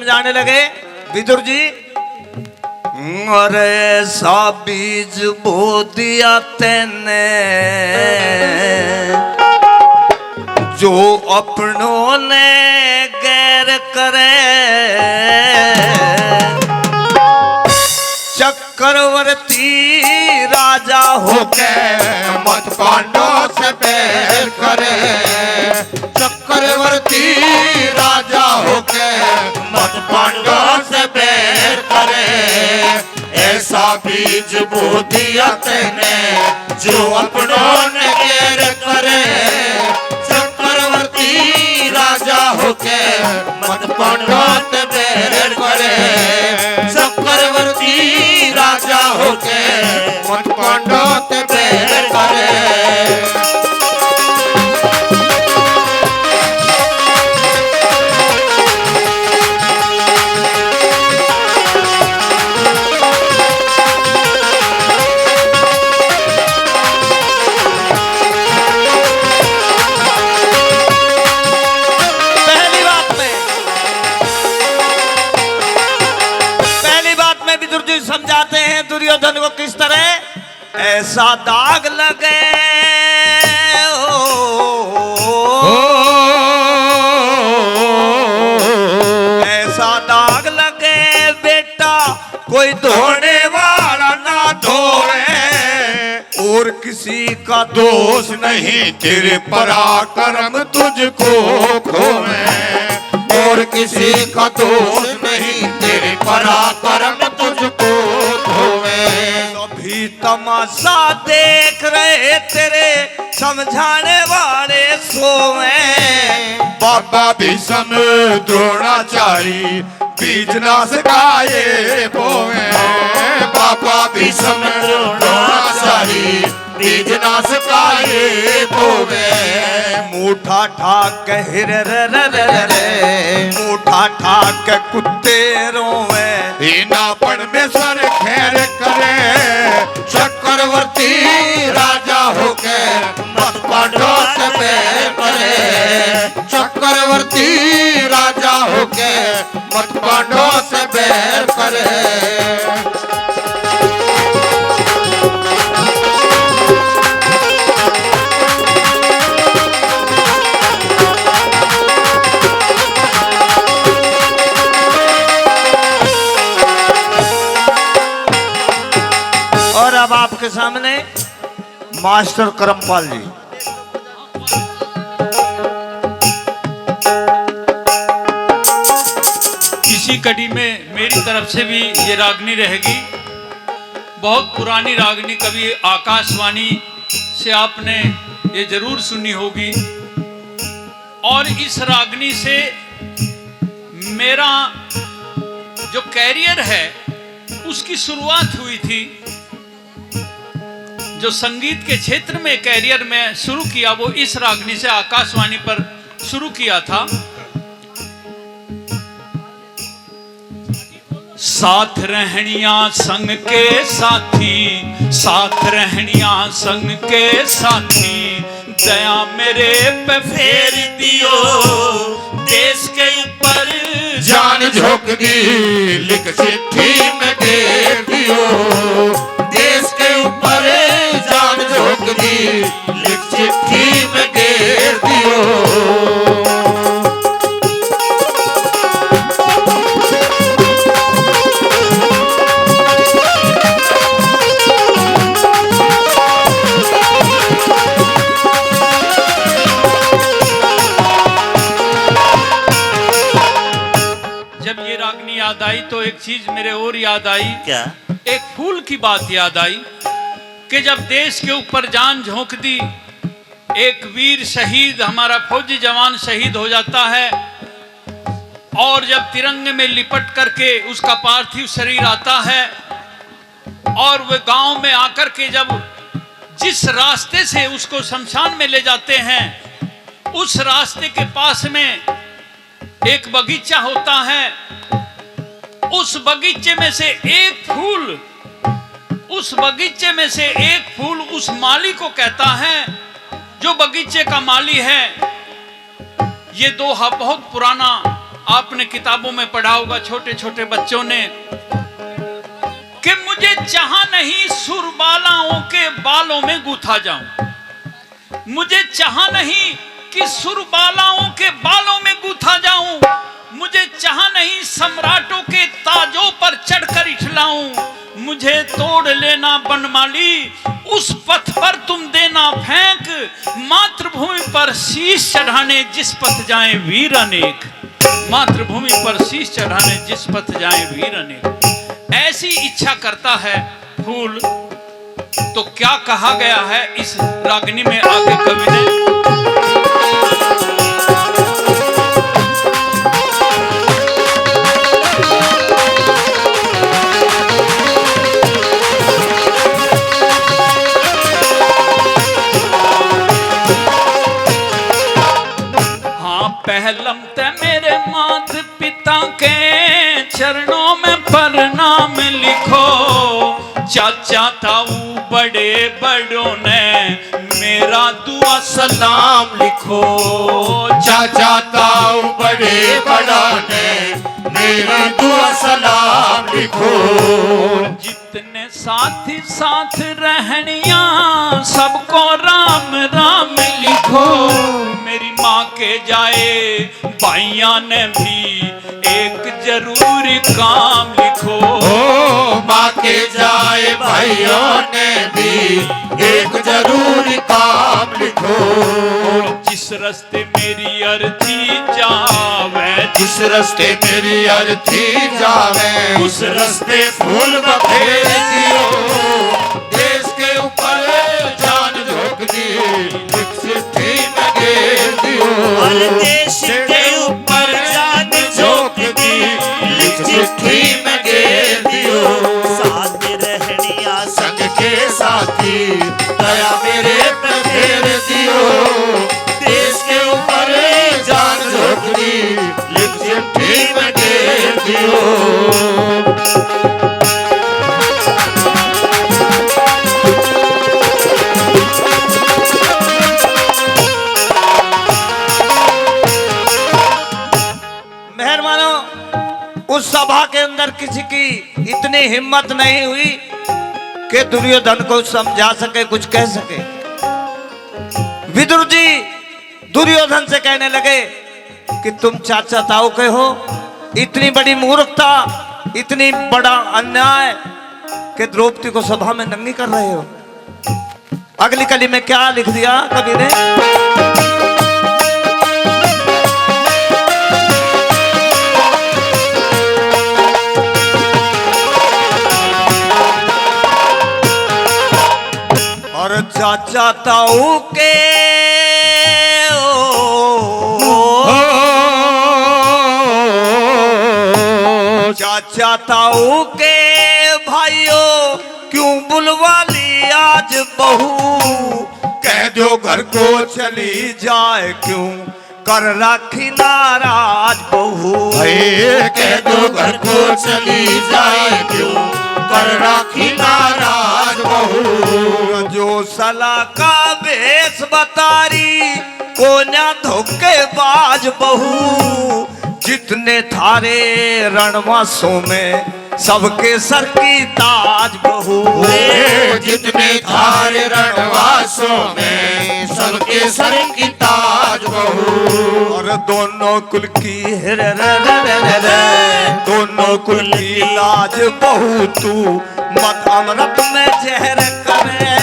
समझाने लगे विदुर जी। अरे ऐसा बीज बो दिया तेने जो अपनों ने गैर करे, चक्रवर्ती राजा होके मत पांडवों से बैर करे। चक्रवर्ती राजा होके मत पांडवों से बैर करे। ऐसा बीज बो दिया तेने जो अपनों ने गैर करे। चक्रवर्ती राजा होके मत पांडवों से बैर करे। चक्रवर्ती राजा होके मत पांडवों से बैर करे। समझाते हैं दुर्योधन को किस तरह ऐसा दाग लगे ऐसा दाग लगे बेटा कोई धोने वाला ना धोए, और किसी का दोष नहीं तेरे पराक्रम तुझको खोए। और किसी का दोष नहीं तेरे पराक्रम तुझको खोए। सभी तमाशा देख रहे तेरे समझाने वाले सोए। बाबा भीष्म द्रोणाचारी बीज नाश गाये बोए। बाबा भीष्म द्रोणाचारी बीज नाश गाये बोए। मुठा ठाक हिर मुठा ठाक कुत्ते रोवे। नापण में सर खैर करे। चक्रवर्ती राजा होके मत पांडवों से बैर करे। चक्रवर्ती राजा होके मत पांडवों से बैर करे। और अब आपके सामने मास्टर करमपाल जी। इसी कड़ी में मेरी तरफ से भी ये रागनी रहेगी। बहुत पुरानी रागनी, कभी आकाशवाणी से आपने ये जरूर सुनी होगी। और इस रागनी से मेरा जो कैरियर है उसकी शुरुआत हुई थी। जो संगीत के क्षेत्र में कैरियर में शुरू किया वो इस रागनी से आकाशवाणी पर शुरू किया था। साथ रहनिया संग के साथी, साथ रहनिया संग के साथी, दया मेरे पे फेर दियो, देश के ऊपर जान झोंक दी, लिख चिट्ठी में घेर दियो। देश के ऊपर जान झोंक दी, लिख चिट्ठी में घेर दियो। याद आई तो एक चीज मेरे और याद आई। क्या? एक फूल की बात याद आई कि जब देश के ऊपर जान झोंक दी, एक वीर शहीद, हमारा फौजी जवान शहीद हो जाता है, और जब तिरंगे में लिपट करके उसका पार्थिव शरीर आता है, और वह गांव में आकर के जब जिस रास्ते से उसको शमशान में ले जाते हैं, उस रास्ते के पास में एक बगीचा होता है। उस बगीचे में से एक फूल, उस बगीचे में से एक फूल उस माली को कहता है, जो बगीचे का माली है। ये दोहा बहुत पुराना आपने किताबों में पढ़ा होगा छोटे छोटे बच्चों ने कि मुझे चाहा नहीं सुरबालाओं के बालों में गूथा जाऊं, मुझे चाहा नहीं कि सुरबालाओं के बालों में गूथा जाऊं, मुझे चाहा नहीं सम्राटों के ताजों पर चढ़कर इठलाऊं, मुझे तोड़ लेना बनमाली उस पथ पर तुम देना फेंक, मातृभूमि पर शीश चढ़ाने जिस पथ जाए वीर अनेक, मातृभूमि पर शीश चढ़ाने जिस पथ जाए वीर अनेक। ऐसी इच्छा करता है फूल। तो क्या कहा गया है इस रागनी में आगे कवि ने? पहलम ते मेरे मात पिता के चरणों में प्रणाम लिखो, चाचा ताऊ बड़े बड़ों ने मेरा दुआ सलाम लिखो, चाचा ताऊ बड़े बड़ा ने मेरा दुआ सलाम लिखो। जितने साथी साथ रहनिया सबको राम राम लिखो, मेरी माँ के जाए भाइयों ने भी एक जरूरी काम लिखो, माँ के जाए भाइयों ने भी एक जरूरी काम लिखो। जिस रास्ते मेरी अर्थी जावे, जिस रास्ते मेरी अर्थी जावे, उस रास्ते फूल बखेर दियो, देश के ऊपर जान झोंक दी, लिख चिट्ठी में घेर दियो, देश के ऊपर जान झोंक दी, लिख चिट्ठी में घेर दियो। साथ रहनिया संग के साथी दया मेरे पे फेर दियो, देश के ऊपर जान झोंक दी, लिख चिट्ठी में घेर दियो। उस सभा के अंदर किसी की इतनी हिम्मत नहीं हुई कि दुर्योधन को समझा सके, कुछ कह सके। विदुर जी दुर्योधन से कहने लगे कि तुम चाचा ताऊ के हो, इतनी बड़ी मूर्खता, इतनी बड़ा अन्याय कि द्रौपदी को सभा में नंगी कर रहे हो। अगली कली में क्या लिख दिया कवि ने? और चाचा ताऊ के चाचा ताऊ के भाइयों क्यों बुलवा ली आज बहू, कह दो घर को चली जाए क्यों कर राखी नाराज बहू, कह दो घर को चली जाए क्यों कर राखी नाराज बहू। जो सला का भेष बतारी कोन्या धोखेबाज बहू, जितने थारे रणवासों में सबके सर की ताज बहू, जितने थारे रणवासों में सबके सर की ताज बहू। और दोनों कुल की दोनों कुल की लाज बहू, तू मत अमृत में जहर करे।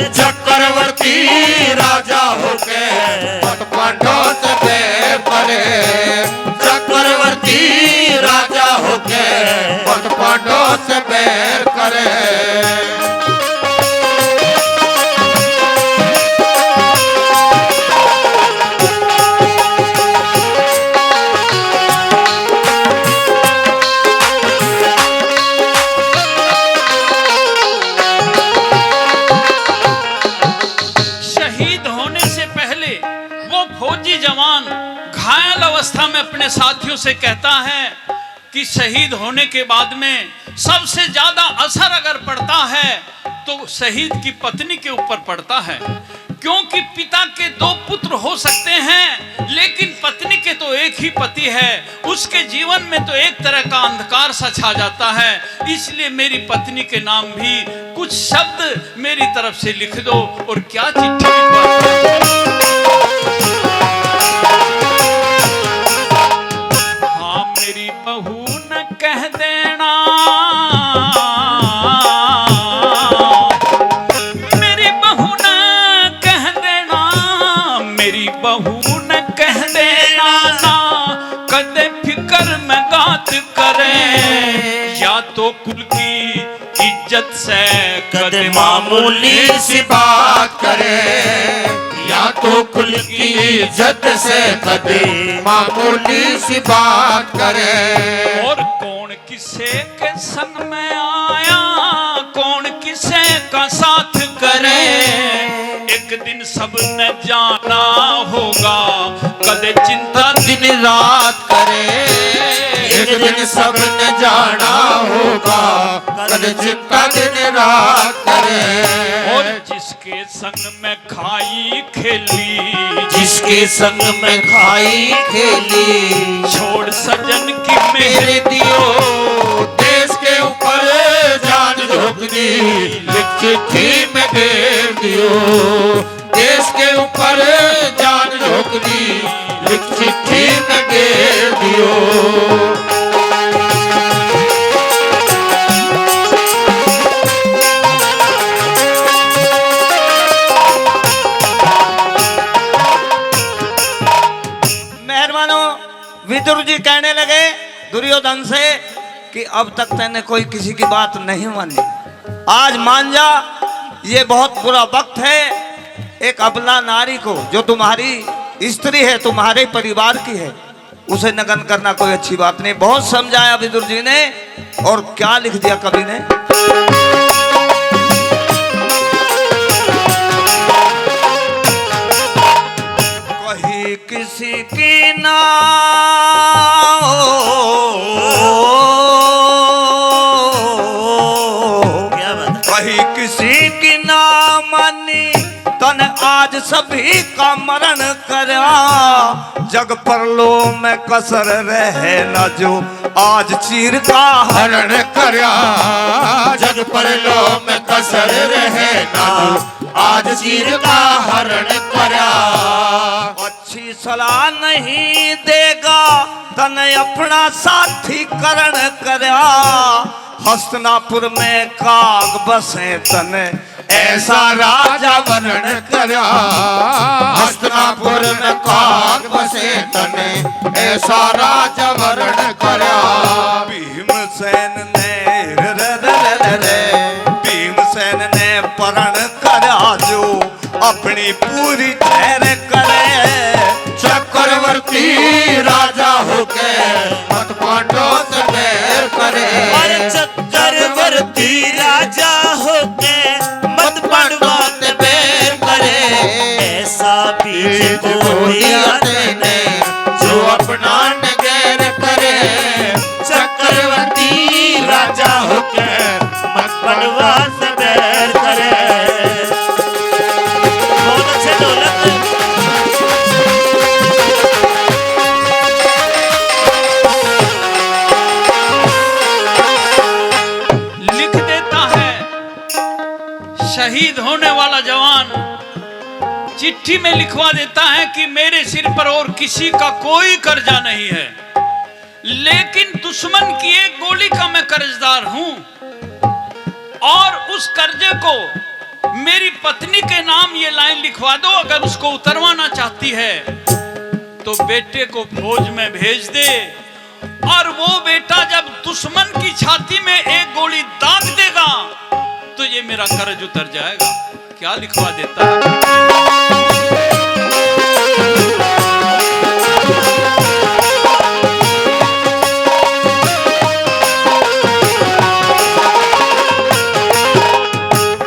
चक्रवर्ती राजा होके मत पांडवों से बैर करे, चक्रवर्ती राजा होके मत पांडवों से बैर करे। फौजी जवान घायल अवस्था में अपने साथियों से कहता है कि शहीद होने के बाद में सबसे ज्यादा असर अगर पड़ता है तो शहीद की पत्नी के ऊपर पड़ता है, क्योंकि पिता के दो पुत्र हो सकते हैं, लेकिन पत्नी के तो एक ही पति है। उसके जीवन में तो एक तरह का अंधकार सा छा जाता है। इसलिए मेरी पत्नी के नाम भी कुछ शब्द मेरी तरफ से लिख दो। और क्या चिट्ठी लिखवा, हाँ मेरी बहू न कह देना, मेरी बहू न कह देना, मेरी बहू न कह देना ना कदे फिक्र में गात करे, या तो कुल की इज्जत से कदे मामूली सी बात करे, या तो कुल की इज्जत से कदे मामूली सी बात करे। और कौन किसे के संग में आया, कौन किसे का साथ करे, एक दिन सबने जाना होगा कदे चिंता दिन रात करे, एक दिन सबने जाना होगा कदे चिंता दिन रात करे। और जिसके संग में खाई खेली, जिसके संग में खाई खेली, छोड़ सजन की मेरे दियो देश के ऊपर जान झोंक दी, लिख चिट्ठी में दे दियो देश के ऊपर जान झोंक दी, लिख चिट्ठी में दे दियो। विदुर जी कहने लगे दुर्योधन से कि अब तक तैने कोई किसी की बात नहीं मानी, आज मान जा, ये बहुत बुरा वक्त है। एक अबला नारी को जो तुम्हारी स्त्री है, तुम्हारे परिवार की है, उसे नगन करना कोई अच्छी बात नहीं। बहुत समझाया विदुर जी ने, और क्या लिख दिया कवि ने, कहीं किसी की ना कहीं किसी की ना मानी, तन आज सभी का मरण करा, जग परलो में कसर रहे न जो आज चीर का हरण करया, जग परलो में कसर रहे न जो आज चीर का हरण करया। अच्छी सलाह नहीं देगा तन अपना साथी करण करया, हस्तिनापुर में काग बसे तन ऐसा राजा वर्णन करया, हस्तिनापुर में काग बसे तने ऐसा राजा वर्णन करया। भीमसेन ने भीमसेन ने परण करा जो अपनी पूरी ठहर करे, चक्रवर्ती राजा होके मत पांडवों से बैर करे, चक्रवर्ती राजा होके मत पांडवों से बैर करे, ऐसा पीछे कोई आते ने जो अपना नगैर करे, चक्रवर्ती राजा होके मत पांडवों से बैर करे। बहुत अच्छे ढोलक, लिख देता है शहीद होने वाला जवान, चिट्ठी में लिखवा देता है कि मेरे सिर पर और किसी का कोई कर्जा नहीं है, लेकिन दुश्मन की एक गोली का मैं कर्जदार हूं, और उस कर्जे को मेरी पत्नी के नाम ये लाइन लिखवा दो। अगर उसको उतरवाना चाहती है तो बेटे को फौज में भेज दे, और वो बेटा जब दुश्मन की छाती में एक गोली दाग देगा तो ये मेरा कर्ज उतर जाएगा। क्या लिखवा देता है,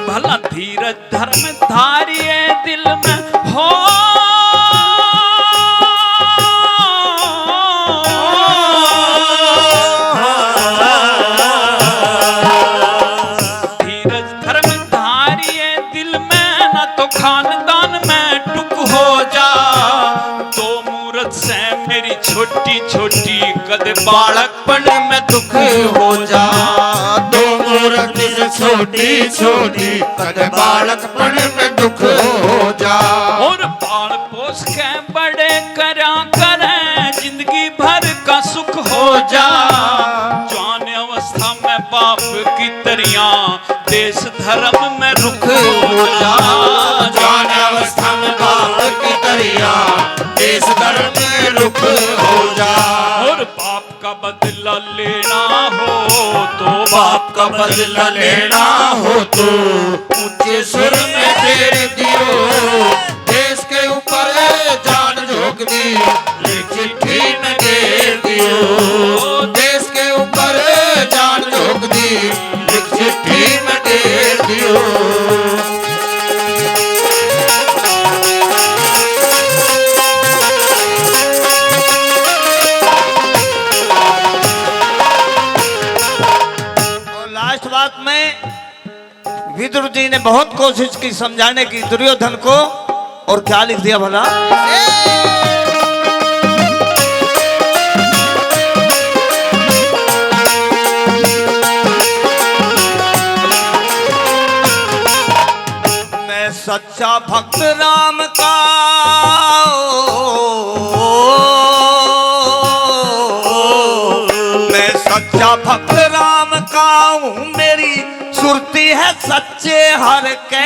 भला धीरज धर्म धारिये दिल में हो, धीरज धर्म धारिये दिल में, न तो खानदान बालकपन में दुख हो जा। दो मूर्ति से छोटी छोटी कद बालकपन में दुख हो जा। और बाल पोस के बड़े करा करे जिंदगी भर का सुख हो जा। जवान अवस्था में बाप की तरियां देश धर्म में रुख हो जा। जवान अवस्था में बाप की तरियां देश धर्म में रुख हो जा। और बाप का बदला लेना हो तो बाप का बदला लेना हो तो ऊंचे सुर में तेरे दियो। देश के ऊपर जान झोंक दी लिख चिट्ठी में घेर दियो। देश के ऊपर जान झोंक दी लिख चिट्ठी में घेर दियो। लास्ट बात में विदुर जी ने बहुत कोशिश की समझाने की दुर्योधन को, और क्या लिख दिया भला? मैं सच्चा भक्त राम का मैं सच्चा भक्त राम का हूँ, मेरी सुरती है सच्चे हर के।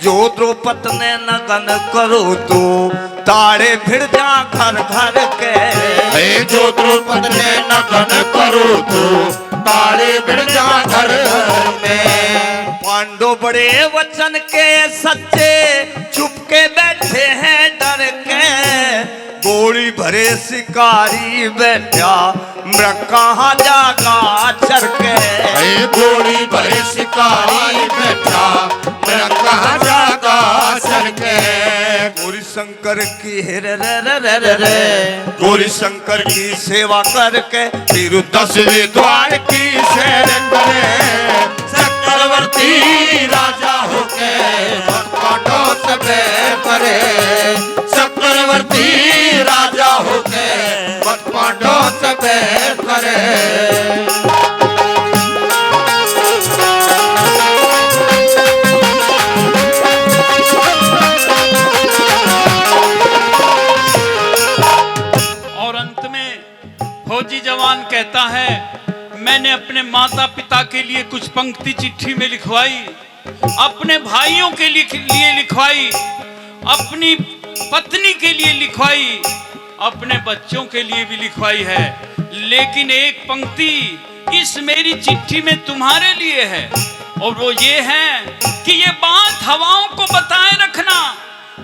जो द्रौपद ने नगन करो तो ताड़े भिड़ जा घर घर के। जो द्रौपद ने नगन करो तो ताड़े भिड़ जा घर घर में। पांडव बड़े वचन के सच्चे चुप के बैठे हैं डर के। गोली भरे शिकारी बैठा मृग कहाँ जागा चर के। गोली भरे शिकारी बैठा मृग कहाँ जागा चर के। गौरी शंकर की गौरी शंकर की सेवा करके फिर 10वें द्वार की सैर करे। चक्रवर्ती राजा होके पांडवों से बैर करे। चक्रवर्ती राजा होके पांडवों से बैर करे। और अंत में फौजी जवान कहता है, मैंने अपने माता पिता के लिए कुछ पंक्ति चिट्ठी में लिखवाई, अपने भाइयों के लिए लिखवाई, अपनी पत्नी के लिए लिखवाई, अपने बच्चों के लिए भी लिखवाई है। लेकिन एक पंक्ति इस मेरी चिट्ठी में तुम्हारे लिए है, और वो ये है कि ये बात हवाओं को बताए रखना,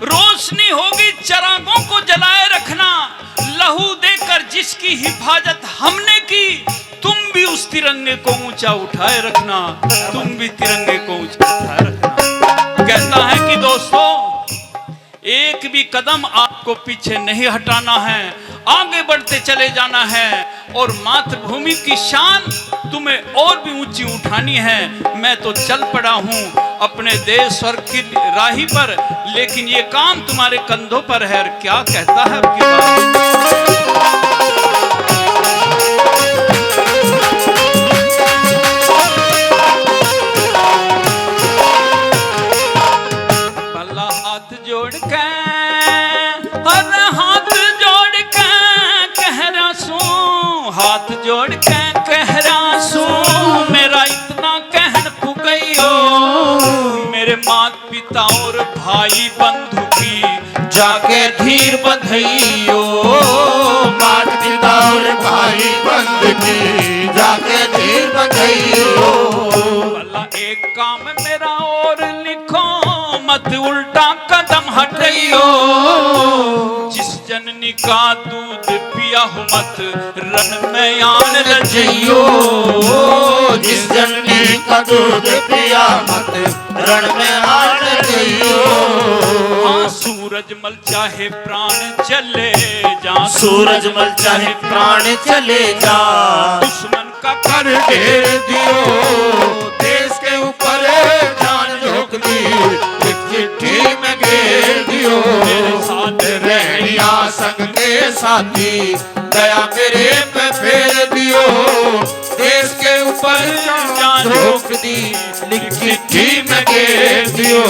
रोशनी होगी चिरागों को जलाए रखना। लहू देकर जिसकी हिफाजत हमने की, तुम भी उस तिरंगे को ऊंचा उठाए रखना, तुम भी तिरंगे को ऊंचा उठाए रखना। कहता है कि दोस्तों, एक भी कदम आपको पीछे नहीं हटाना है, आगे बढ़ते चले जाना है, और मातृभूमि की शान तुम्हें और भी ऊंची उठानी है। मैं तो चल पड़ा हूं अपने देश स्वर्ग की राही पर, लेकिन ये काम तुम्हारे कंधों पर है। और क्या कहता है आपकी बात? हाथ जोड़ के और हाथ जोड़ के कह रहा सू, हाथ जोड़ के कह रहा सू, मेरा इतना कहन पुगइयो। मेरे माता पिता और भाई बंधु की जाके धीर बंधइयो। माता पिता और भाई बंधु की जाके धीर बंधइयो। भला एक काम मेरा और लिखो, मत उल्टा कदम हटइयो। जिस जननी का दूध पिया हो मत रण में आन रजइयो। जिस जननी का दूध पिया मत रण में आन रजइयो। हाँ, सूरजमल चाहे प्राण चले जा, सूरजमल चाहे प्राण चले जा, दुश्मन का कर ढेर दियो। देश के ऊपर जान झोंक दी, एक चिट्ठी में घेर दियो। मेरे साथ रहनिया संग के साथी, दया मेरे पे ऊपर जान झोंक दी लिख चिट्ठी में घेर दियो